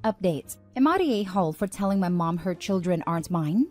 Update. Am I the a-hole for telling my mom her children aren't mine?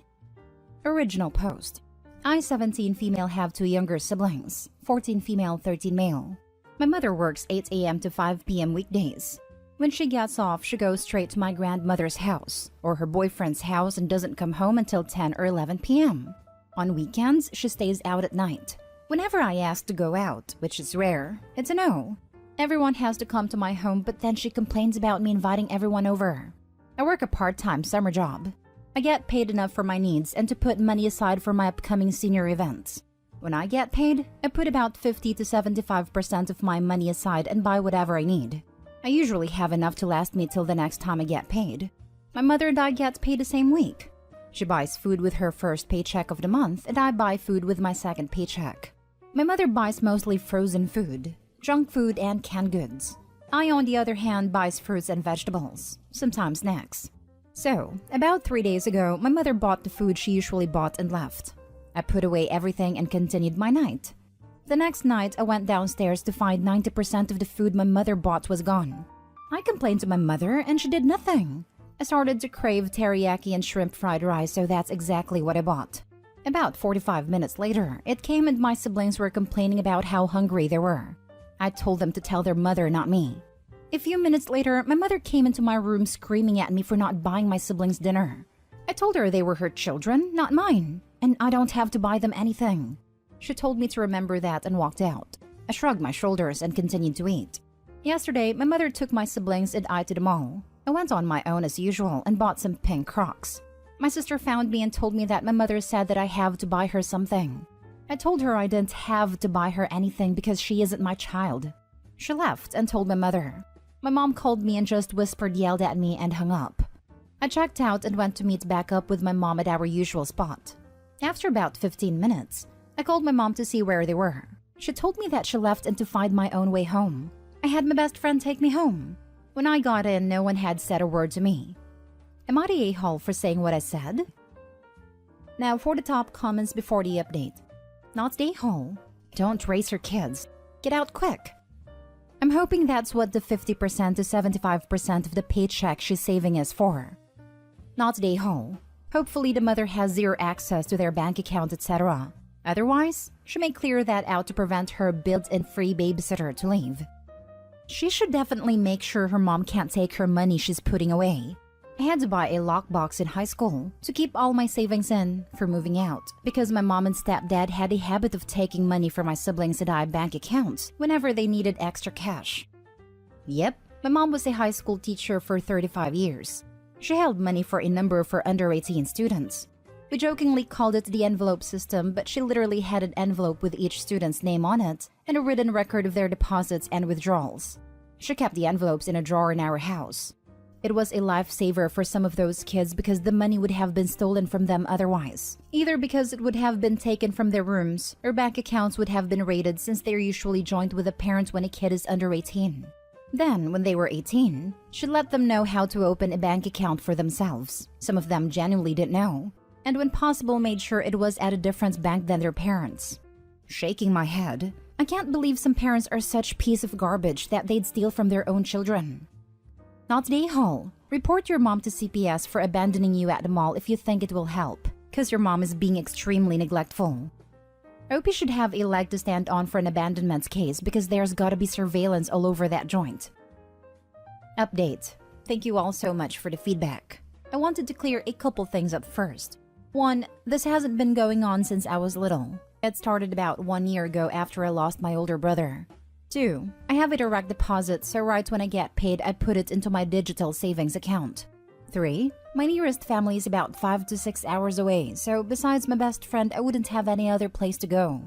Original post. I, 17 female, have 2 younger siblings, 14 female, 13 male. My mother works 8 a.m. to 5 p.m. weekdays. When she gets off, she goes straight to my grandmother's house or her boyfriend's house and doesn't come home until 10 or 11 p.m. On weekends, she stays out at night. Whenever I ask to go out, which is rare, it's a no. Everyone has to come to my home, but then she complains about me inviting everyone over. I work a part-time summer job. I get paid enough for my needs and to put money aside for my upcoming senior events. When I get paid, I put about 50 to 75% of my money aside and buy whatever I need. I usually have enough to last me till the next time I get paid. My mother and I get paid the same week. She buys food with her first paycheck of the month and I buy food with my second paycheck. My mother buys mostly frozen food, junk food, and canned goods. I, on the other hand, buys fruits and vegetables, sometimes snacks. So, about 3 days ago, my mother bought the food she usually bought and left. I put away everything and continued my night. The next night, I went downstairs to find 90% of the food my mother bought was gone. I complained to my mother and she did nothing. I started to crave teriyaki and shrimp fried rice, so that's exactly what I bought. About 45 minutes later, it came and my siblings were complaining about how hungry they were. I told them to tell their mother, not me. A few minutes later, my mother came into my room screaming at me for not buying my siblings dinner. I told her they were her children, not mine, and I don't have to buy them anything. She told me to remember that and walked out. I shrugged my shoulders and continued to eat. Yesterday, my mother took my siblings and I to the mall. I went on my own as usual and bought some pink Crocs. My sister found me and told me that my mother said that I have to buy her something. I told her I didn't have to buy her anything because she isn't my child. She left and told my mother. My mom called me and just whispered, yelled at me, and hung up. I checked out and went to meet back up with my mom at our usual spot. After about 15 minutes, I called my mom to see where they were. She told me that she left and to find my own way home. I had my best friend take me home. When I got in, no one had said a word to me. Am I the a-hole for saying what I said? Now for the top comments before the update. Not the a-hole. Don't raise your kids. Get out quick. I'm hoping that's what the 50% to 75% of the paycheck she's saving is for. Not the a-hole. Hopefully the mother has zero access to their bank account, etc. Otherwise, she may clear that out to prevent her built-in free babysitter to leave. She should definitely make sure her mom can't take her money she's putting away. I had to buy a lockbox in high school to keep all my savings in for moving out because my mom and stepdad had a habit of taking money from my siblings and I bank accounts whenever they needed extra cash. Yep, my mom was a high school teacher for 35 years. She held money for a number of her under 18 students. We jokingly called it the envelope system, but she literally had an envelope with each student's name on it and a written record of their deposits and withdrawals. She kept the envelopes in a drawer in our house. It was a lifesaver for some of those kids because the money would have been stolen from them otherwise. Either because it would have been taken from their rooms or bank accounts would have been raided since they're usually joined with a parent when a kid is under 18. Then, when they were 18, she let them know how to open a bank account for themselves. Some of them genuinely didn't know, and when possible made sure it was at a different bank than their parents. Shaking my head, I can't believe some parents are such piece of garbage that they'd steal from their own children. Not the a-hole. Report your mom to CPS for abandoning you at the mall if you think it will help, cause your mom is being extremely neglectful. I hope you should have a leg to stand on for an abandonment case because there's gotta be surveillance all over that joint. Update. Thank you all so much for the feedback. I wanted to clear a couple things up first. 1. This hasn't been going on since I was little. It started about 1 year ago after I lost my older brother. 2. I have a direct deposit, so right when I get paid, I put it into my digital savings account. 3. My nearest family is about 5 to 6 hours away, so besides my best friend, I wouldn't have any other place to go.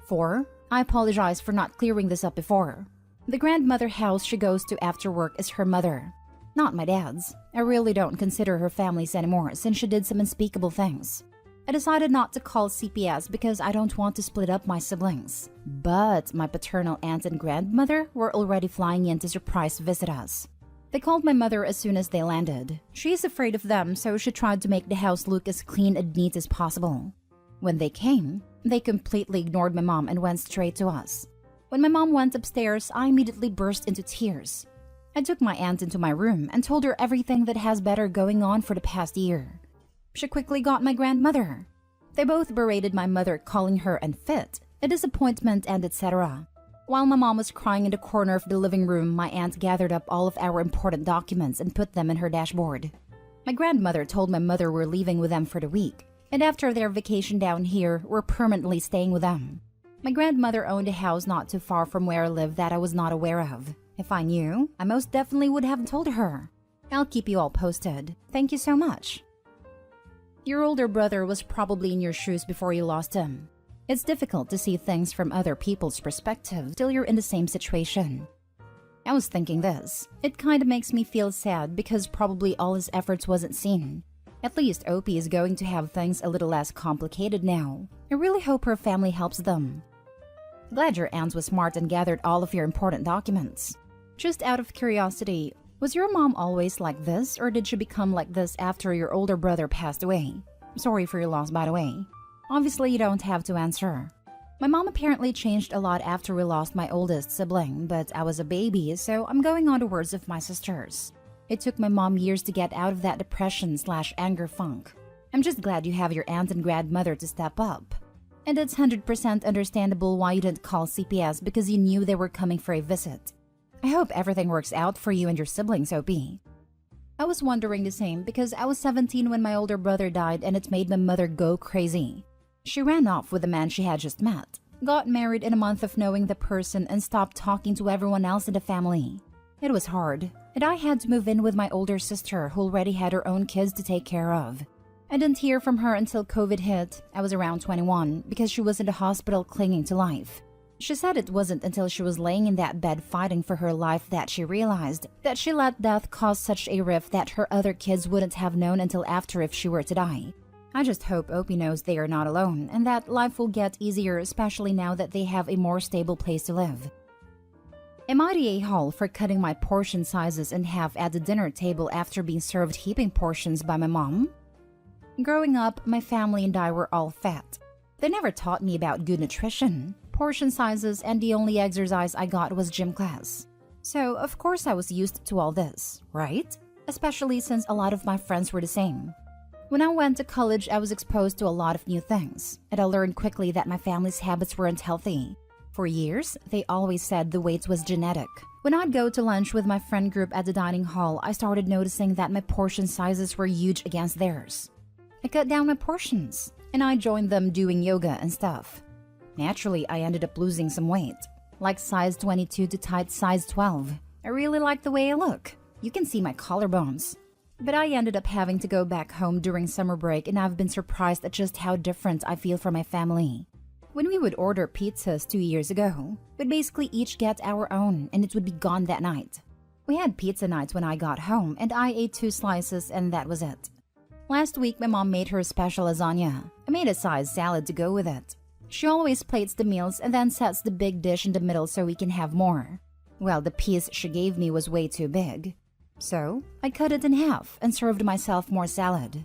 4. I apologize for not clearing this up before. The grandmother house she goes to after work is her mother, not my dad's. I really don't consider her families anymore since she did some unspeakable things. I decided not to call CPS because I don't want to split up my siblings. But my paternal aunt and grandmother were already flying in to surprise visit us. They called my mother as soon as they landed. She is afraid of them, so she tried to make the house look as clean and neat as possible. When they came, they completely ignored my mom and went straight to us. When my mom went upstairs, I immediately burst into tears. I took my aunt into my room and told her everything that has better going on for the past year. She quickly got my grandmother. They both berated my mother, calling her unfit, a disappointment, and etc. While my mom was crying in the corner of the living room, my aunt gathered up all of our important documents and put them in her dashboard. My grandmother told my mother we're leaving with them for the week, and after their vacation down here, we're permanently staying with them. My grandmother owned a house not too far from where I live that I was not aware of. If I knew, I most definitely would have told her. I'll keep you all posted. Thank you so much. Your older brother was probably in your shoes before you lost him. It's difficult to see things from other people's perspective till you're in the same situation. I was thinking this. It kinda makes me feel sad because probably all his efforts wasn't seen. At least Opie is going to have things a little less complicated now. I really hope her family helps them. Glad your aunt was smart and gathered all of your important documents. Just out of curiosity, was your mom always like this, or did she become like this after your older brother passed away? Sorry for your loss, by the way. Obviously, you don't have to answer. My mom apparently changed a lot after we lost my oldest sibling, but I was a baby, so I'm going on the words of my sisters. It took my mom years to get out of that depression/anger funk. I'm just glad you have your aunt and grandmother to step up. And it's 100% understandable why you didn't call CPS because you knew they were coming for a visit. I hope everything works out for you and your siblings, Opie. I was wondering the same because I was 17 when my older brother died and it made my mother go crazy. She ran off with the man she had just met, got married in a month of knowing the person, and stopped talking to everyone else in the family. It was hard, and I had to move in with my older sister who already had her own kids to take care of. I didn't hear from her until COVID hit. I was around 21 because she was in the hospital clinging to life. She said it wasn't until she was laying in that bed fighting for her life that she realized that she let death cause such a rift that her other kids wouldn't have known until after if she were to die. I just hope Opie knows they are not alone and that life will get easier, especially now that they have a more stable place to live. Am I the a-hole for cutting my portion sizes in half at the dinner table after being served heaping portions by my mom? Growing up, my family and I were all fat. They never taught me about good nutrition, portion sizes, and the only exercise I got was gym class. So, of course I was used to all this, right? Especially since a lot of my friends were the same. When I went to college, I was exposed to a lot of new things, and I learned quickly that my family's habits weren't healthy. For years, they always said the weight was genetic. When I'd go to lunch with my friend group at the dining hall, I started noticing that my portion sizes were huge against theirs. I cut down my portions, and I joined them doing yoga and stuff. Naturally, I ended up losing some weight, like size 22 to tight size 12. I really like the way I look. You can see my collarbones. But I ended up having to go back home during summer break, and I've been surprised at just how different I feel from my family. When we would order pizzas 2 years ago, we'd basically each get our own, and it would be gone that night. We had pizza nights when I got home, and I ate 2 slices, and that was it. Last week, my mom made her special lasagna. I made a size salad to go with it. She always plates the meals and then sets the big dish in the middle so we can have more. Well, the piece she gave me was way too big. So, I cut it in half and served myself more salad.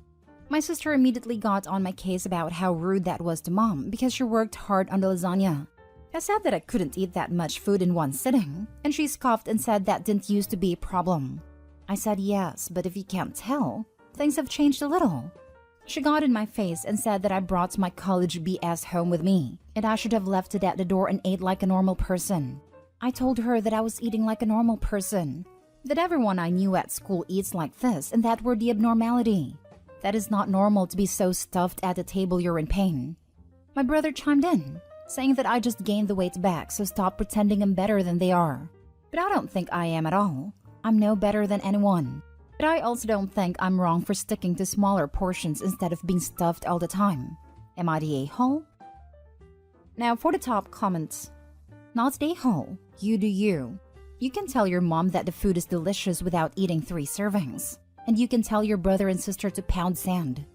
My sister immediately got on my case about how rude that was to mom because she worked hard on the lasagna. I said that I couldn't eat that much food in one sitting, and she scoffed and said that didn't used to be a problem. I said yes, but if you can't tell, things have changed a little. She got in my face and said that I brought my college BS home with me, and I should have left it at the door and ate like a normal person. I told her that I was eating like a normal person, that everyone I knew at school eats like this, and that we're the abnormality. That is not normal to be so stuffed at the table you're in pain. My brother chimed in, saying that I just gained the weight back, so stop pretending I'm better than they are. But I don't think I am at all. I'm no better than anyone. But I also don't think I'm wrong for sticking to smaller portions instead of being stuffed all the time. Am I the a-hole? Now for the top comments. Not the a-hole. You do you. You can tell your mom that the food is delicious without eating 3 servings. And you can tell your brother and sister to pound sand.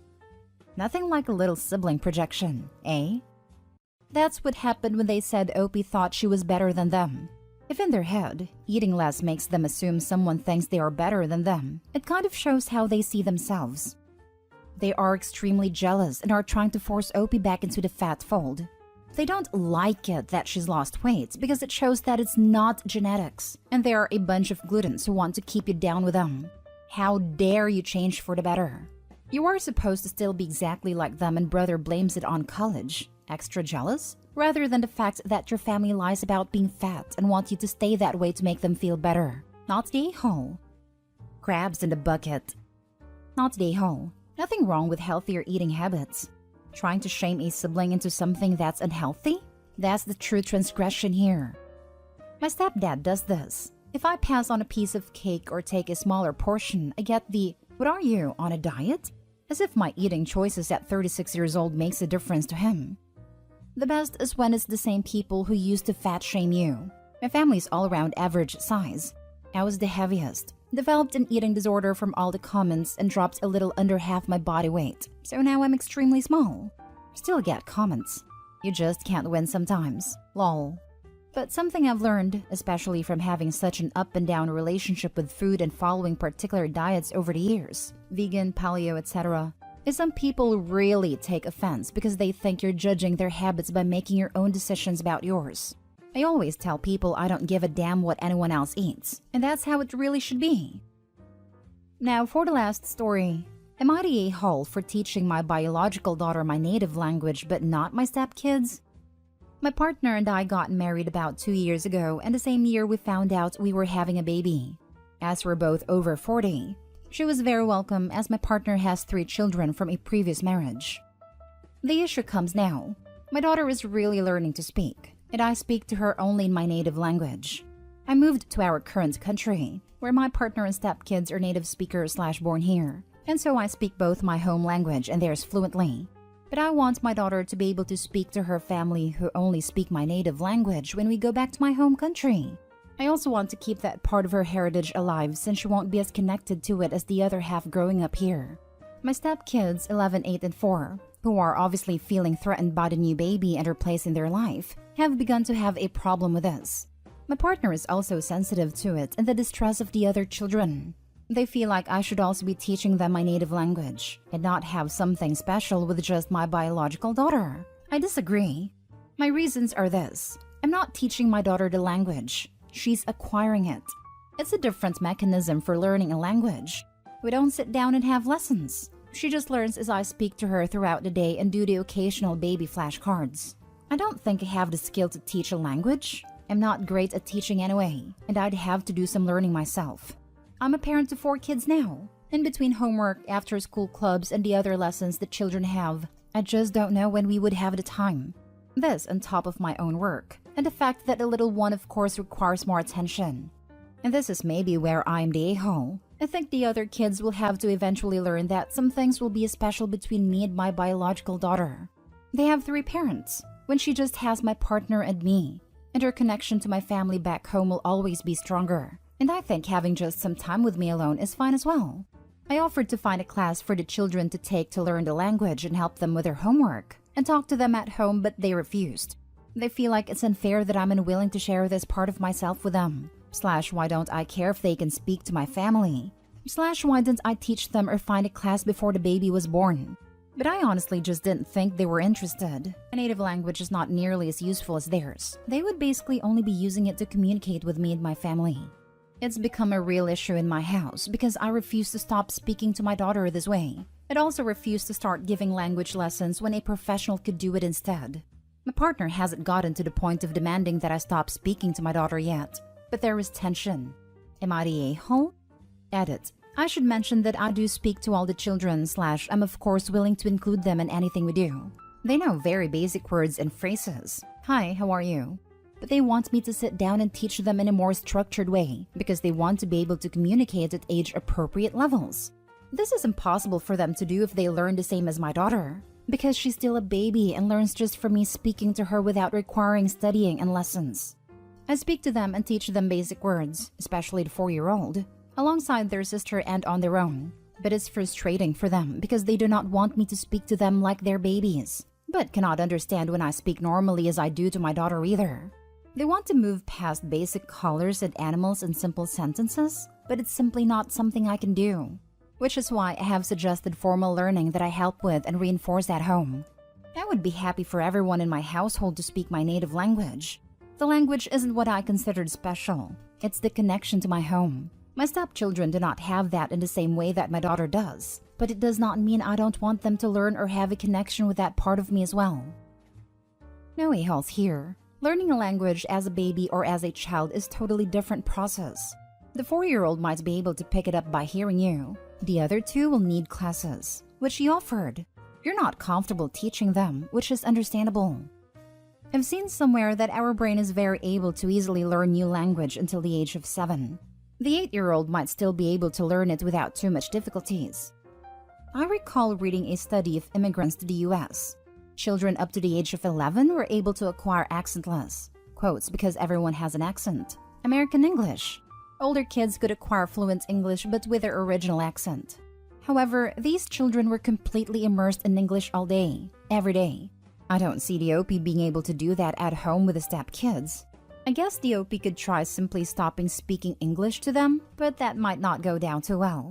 Nothing like a little sibling projection, eh? That's what happened when they said Opie thought she was better than them. If in their head, eating less makes them assume someone thinks they are better than them, it kind of shows how they see themselves. They are extremely jealous and are trying to force Opie back into the fat fold. They don't like it that she's lost weight because it shows that it's not genetics, and they are a bunch of gluttons who want to keep you down with them. How dare you change for the better? You are supposed to still be exactly like them, and brother blames it on college. Extra jealous? Rather than the fact that your family lies about being fat and want you to stay that way to make them feel better. Not the a-hole. Crabs in the bucket. Not the a-hole. Nothing wrong with healthier eating habits. Trying to shame a sibling into something that's unhealthy? That's the true transgression here. My stepdad does this. If I pass on a piece of cake or take a smaller portion, I get the, "What are you, on a diet?" As if my eating choices at 36 years old makes a difference to him. The best is when it's the same people who used to fat shame you. My family's all around average size. I was the heaviest. Developed an eating disorder from all the comments and dropped a little under half my body weight. So now I'm extremely small. Still get comments. You just can't win sometimes. Lol. But something I've learned, especially from having such an up and down relationship with food and following particular diets over the years, vegan, paleo, etc., is some people really take offense because they think you're judging their habits by making your own decisions about yours. I always tell people I don't give a damn what anyone else eats, and that's how it really should be. Now for the last story. Am I the a-hole for teaching my biological daughter my native language but not my stepkids? My partner and I got married about 2 years ago, and the same year we found out we were having a baby. As we're both over 40, she was very welcome as my partner has 3 children from a previous marriage. The issue comes now. My daughter is really learning to speak, and I speak to her only in my native language. I moved to our current country, where my partner and stepkids are native speakers / born here, and so I speak both my home language and theirs fluently. But I want my daughter to be able to speak to her family who only speak my native language when we go back to my home country. I also want to keep that part of her heritage alive since she won't be as connected to it as the other half growing up here. My stepkids, 11, 8, and 4, who are obviously feeling threatened by the new baby and her place in their life, have begun to have a problem with this. My partner is also sensitive to it and the distress of the other children. They feel like I should also be teaching them my native language and not have something special with just my biological daughter. I disagree. My reasons are this. I'm not teaching my daughter the language. She's acquiring it. It's a different mechanism for learning a language. We don't sit down and have lessons. She just learns as I speak to her throughout the day and do the occasional baby flashcards. I don't think I have the skill to teach a language. I'm not great at teaching anyway, and I'd have to do some learning myself. I'm a parent to 4 kids now. In between homework, after-school clubs, and the other lessons the children have, I just don't know when we would have the time. This on top of my own work, and the fact that the little one of course requires more attention. And this is maybe where I'm the a-hole. I think the other kids will have to eventually learn that some things will be special between me and my biological daughter. They have 3 parents, when she just has my partner and me, and her connection to my family back home will always be stronger. And I think having just some time with me alone is fine as well. I offered to find a class for the children to take to learn the language and help them with their homework, and talk to them at home, but they refused. They feel like it's unfair that I'm unwilling to share this part of myself with them. / why don't I care if they can speak to my family? / why didn't I teach them or find a class before the baby was born? But I honestly just didn't think they were interested. My native language is not nearly as useful as theirs. They would basically only be using it to communicate with me and my family. It's become a real issue in my house because I refuse to stop speaking to my daughter this way. I'd also refuse to start giving language lessons when a professional could do it instead. My partner hasn't gotten to the point of demanding that I stop speaking to my daughter yet, but there is tension. Am I the a-hole? Edit. I should mention that I do speak to all the children / I'm of course willing to include them in anything we do. They know very basic words and phrases. Hi, how are you? But they want me to sit down and teach them in a more structured way because they want to be able to communicate at age-appropriate levels. This is impossible for them to do if they learn the same as my daughter, because she's still a baby and learns just from me speaking to her without requiring studying and lessons. I speak to them and teach them basic words, especially the 4-year-old, alongside their sister and on their own. But it's frustrating for them because they do not want me to speak to them like they're babies, but cannot understand when I speak normally as I do to my daughter either. They want to move past basic colors and animals in simple sentences, but it's simply not something I can do. Which is why I have suggested formal learning that I help with and reinforce at home. I would be happy for everyone in my household to speak my native language. The language isn't what I considered special. It's the connection to my home. My stepchildren do not have that in the same way that my daughter does, but it does not mean I don't want them to learn or have a connection with that part of me as well. No a-holes here. Learning a language as a baby or as a child is totally different process. The 4-year-old might be able to pick it up by hearing you. The other 2 will need classes, which he offered. You're not comfortable teaching them, which is understandable. I've seen somewhere that our brain is very able to easily learn new language until the age of 7. The 8-year-old might still be able to learn it without too much difficulties. I recall reading a study of immigrants to the US. Children up to the age of 11 were able to acquire accentless, quotes because everyone has an accent, American English. Older kids could acquire fluent English but with their original accent. However, these children were completely immersed in English all day, every day. I don't see the OP being able to do that at home with the stepkids. I guess the OP could try simply stopping speaking English to them, but that might not go down too well.